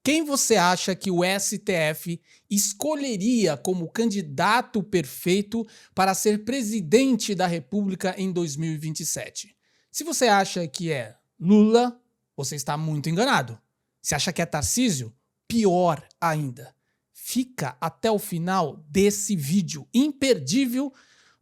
Quem você acha que o STF escolheria como candidato perfeito para ser presidente da República em 2027? Se você acha que é Lula, você está muito enganado. Se acha que é Tarcísio, pior ainda. Fica até o final desse vídeo imperdível,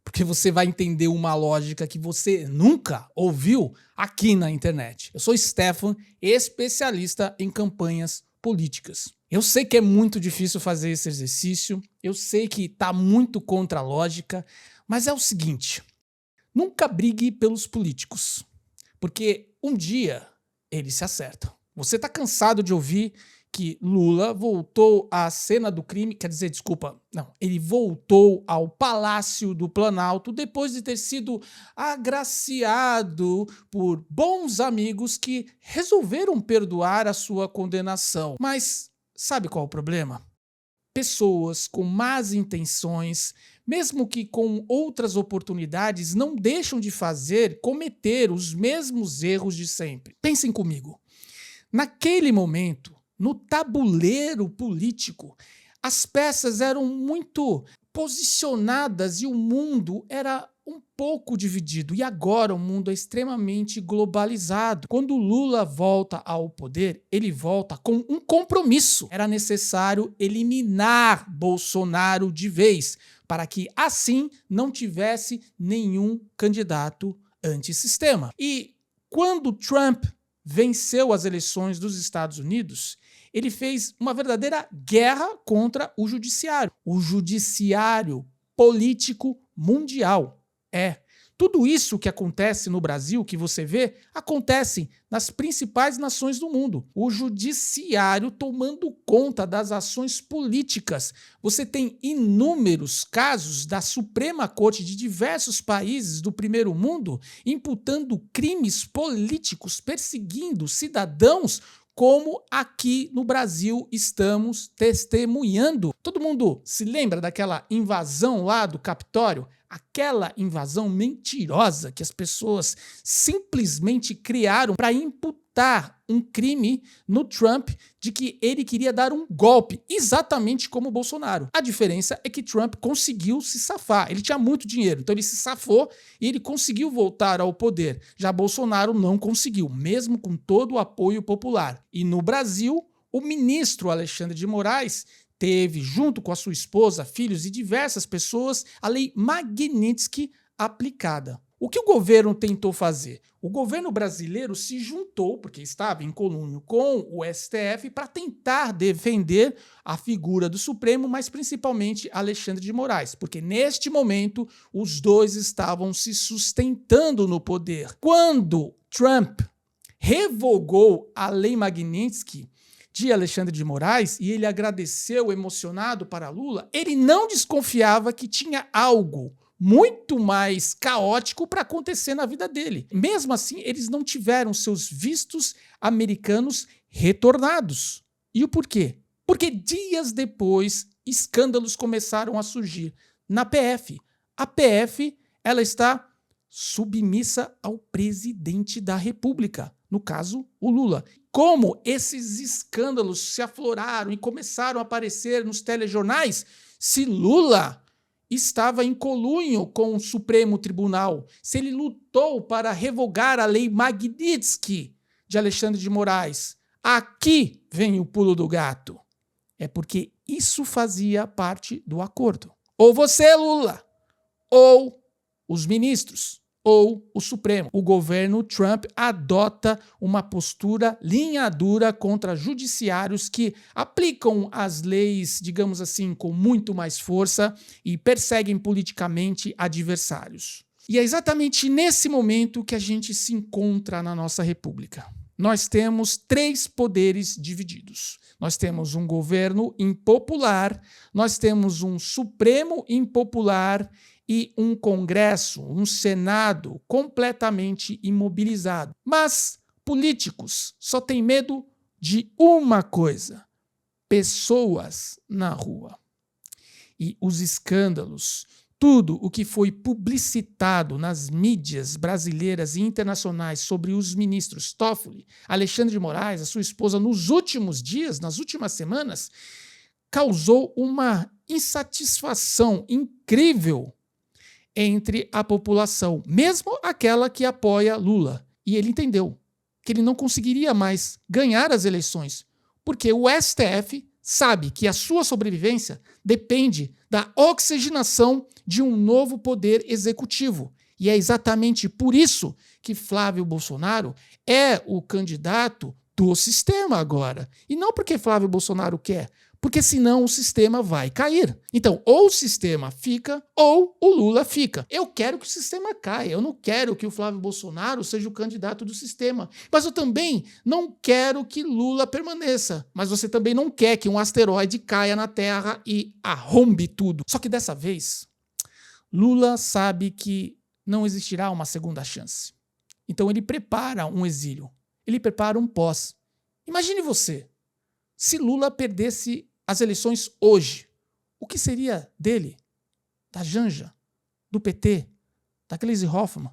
porque você vai entender uma lógica que você nunca ouviu aqui na internet. Eu sou Stefan, especialista em campanhas políticas. Eu sei que é muito difícil fazer esse exercício, eu sei que está muito contra a lógica, mas é o seguinte: nunca brigue pelos políticos, porque um dia eles se acertam. Você está cansado de ouvir que Lula voltou à cena do crime, quer dizer, desculpa, não, ele voltou ao Palácio do Planalto depois de ter sido agraciado por bons amigos que resolveram perdoar a sua condenação. Mas sabe qual é o problema? Pessoas com más intenções, mesmo que com outras oportunidades, não deixam de cometer os mesmos erros de sempre. Pensem comigo. Naquele momento, no tabuleiro político, as peças eram muito posicionadas e o mundo era um pouco dividido. E agora o mundo é extremamente globalizado. Quando Lula volta ao poder, ele volta com um compromisso. Era necessário eliminar Bolsonaro de vez, para que assim não tivesse nenhum candidato antissistema. E quando Trump venceu as eleições dos Estados Unidos, ele fez uma verdadeira guerra contra o judiciário político mundial. Tudo isso que acontece no Brasil, que você vê, acontece nas principais nações do mundo. O judiciário tomando conta das ações políticas. Você tem inúmeros casos da Suprema Corte de diversos países do primeiro mundo imputando crimes políticos, perseguindo cidadãos, como aqui no Brasil estamos testemunhando. Todo mundo se lembra daquela invasão lá do Capitólio? Aquela invasão mentirosa que as pessoas simplesmente criaram para imputar um crime no Trump de que ele queria dar um golpe, exatamente como o Bolsonaro. A diferença é que Trump conseguiu se safar. Ele tinha muito dinheiro, então ele se safou e ele conseguiu voltar ao poder. Já Bolsonaro não conseguiu, mesmo com todo o apoio popular. E no Brasil, o ministro Alexandre de Moraes teve, junto com a sua esposa, filhos e diversas pessoas, a lei Magnitsky aplicada. O que o governo tentou fazer? O governo brasileiro se juntou, porque estava em conluio com o STF, para tentar defender a figura do Supremo, mas principalmente Alexandre de Moraes, porque neste momento os dois estavam se sustentando no poder. Quando Trump revogou a lei Magnitsky de Alexandre de Moraes, e ele agradeceu emocionado para Lula, ele não desconfiava que tinha algo muito mais caótico para acontecer na vida dele. Mesmo assim, eles não tiveram seus vistos americanos retornados. E o porquê? Porque dias depois, escândalos começaram a surgir na PF. A PF, ela está submissa ao presidente da República, no caso, o Lula. Como esses escândalos se afloraram e começaram a aparecer nos telejornais, se Lula estava em conluio com o Supremo Tribunal, se ele lutou para revogar a lei Magnitsky de Alexandre de Moraes. Aqui vem o pulo do gato. É porque isso fazia parte do acordo. Ou você, Lula, ou os ministros, ou o Supremo. O governo Trump adota uma postura linha dura contra judiciários que aplicam as leis, digamos assim, com muito mais força e perseguem politicamente adversários. E é exatamente nesse momento que a gente se encontra na nossa república. Nós temos 3 poderes divididos. Nós temos um governo impopular, nós temos um Supremo impopular e um Congresso, um Senado completamente imobilizado. Mas políticos só têm medo de uma coisa: pessoas na rua. E os escândalos, tudo o que foi publicitado nas mídias brasileiras e internacionais sobre os ministros Toffoli, Alexandre de Moraes, a sua esposa, nos últimos dias, nas últimas semanas, causou uma insatisfação incrível entre a população, mesmo aquela que apoia Lula. E ele entendeu que ele não conseguiria mais ganhar as eleições, porque o STF sabe que a sua sobrevivência depende da oxigenação de um novo poder executivo. E é exatamente por isso que Flávio Bolsonaro é o candidato do sistema agora. E não porque Flávio Bolsonaro quer, porque senão o sistema vai cair. Então, ou o sistema fica, ou o Lula fica. Eu quero que o sistema caia, eu não quero que o Flávio Bolsonaro seja o candidato do sistema. Mas eu também não quero que Lula permaneça. Mas você também não quer que um asteroide caia na Terra e arrombe tudo. Só que dessa vez, Lula sabe que não existirá uma segunda chance. Então ele prepara um exílio, ele prepara um pós. Imagine você, se Lula perdesse as eleições hoje, o que seria dele, da Janja, do PT, da Gleisi Hoffmann,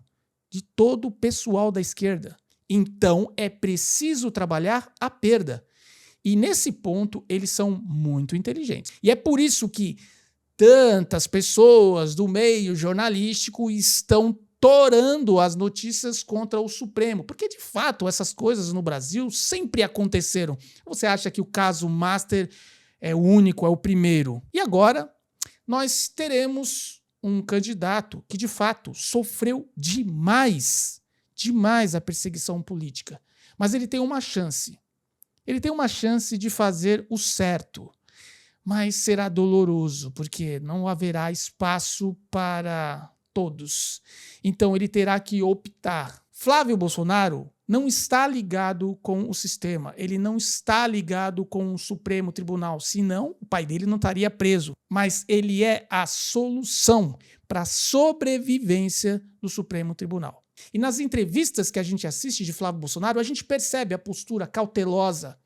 de todo o pessoal da esquerda? Então é preciso trabalhar a perda. E nesse ponto eles são muito inteligentes. E é por isso que tantas pessoas do meio jornalístico estão torando as notícias contra o Supremo, porque de fato essas coisas no Brasil sempre aconteceram. Você acha que o caso Master é o único, é o primeiro? E agora nós teremos um candidato que de fato sofreu demais a perseguição política, mas ele tem uma chance. Ele tem uma chance de fazer o certo, mas será doloroso, porque não haverá espaço para todos. Então ele terá que optar. Flávio Bolsonaro não está ligado com o sistema, ele não está ligado com o Supremo Tribunal, senão o pai dele não estaria preso. Mas ele é a solução para a sobrevivência do Supremo Tribunal. E nas entrevistas que a gente assiste de Flávio Bolsonaro, a gente percebe a postura cautelosa,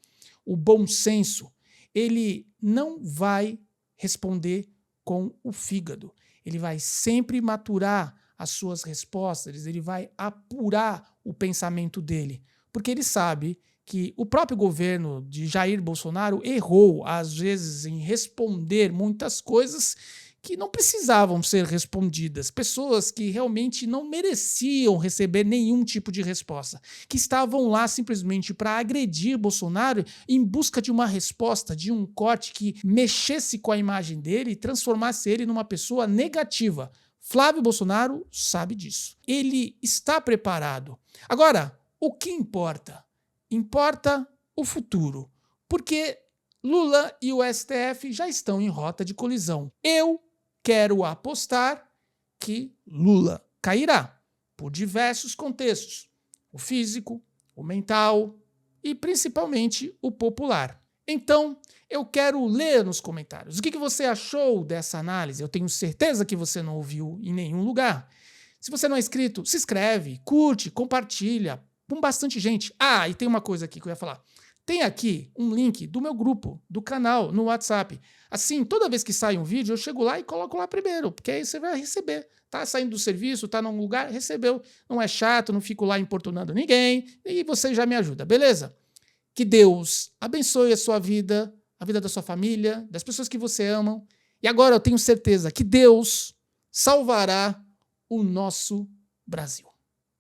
o bom senso. Ele não vai responder com o fígado. Ele vai sempre maturar as suas respostas, ele vai apurar o pensamento dele, porque ele sabe que o próprio governo de Jair Bolsonaro errou, às vezes, em responder muitas coisas que não precisavam ser respondidas, pessoas que realmente não mereciam receber nenhum tipo de resposta, que estavam lá simplesmente para agredir Bolsonaro em busca de uma resposta, de um corte que mexesse com a imagem dele e transformasse ele numa pessoa negativa. Flávio Bolsonaro sabe disso. Ele está preparado. Agora, o que importa? Importa o futuro, porque Lula e o STF já estão em rota de colisão. Eu quero apostar que Lula cairá, por diversos contextos, o físico, o mental e principalmente o popular. Então, eu quero ler nos comentários o que você achou dessa análise. Eu tenho certeza que você não ouviu em nenhum lugar. Se você não é inscrito, se inscreve, curte, compartilha com bastante gente. Ah, e tem uma coisa aqui que eu ia falar. Tem aqui um link do meu grupo, do canal, no WhatsApp. Assim, toda vez que sai um vídeo, eu chego lá e coloco lá primeiro, porque aí você vai receber. Tá saindo do serviço, tá num lugar, recebeu. Não é chato, não fico lá importunando ninguém, e você já me ajuda, beleza? Que Deus abençoe a sua vida, a vida da sua família, das pessoas que você ama. E agora eu tenho certeza que Deus salvará o nosso Brasil.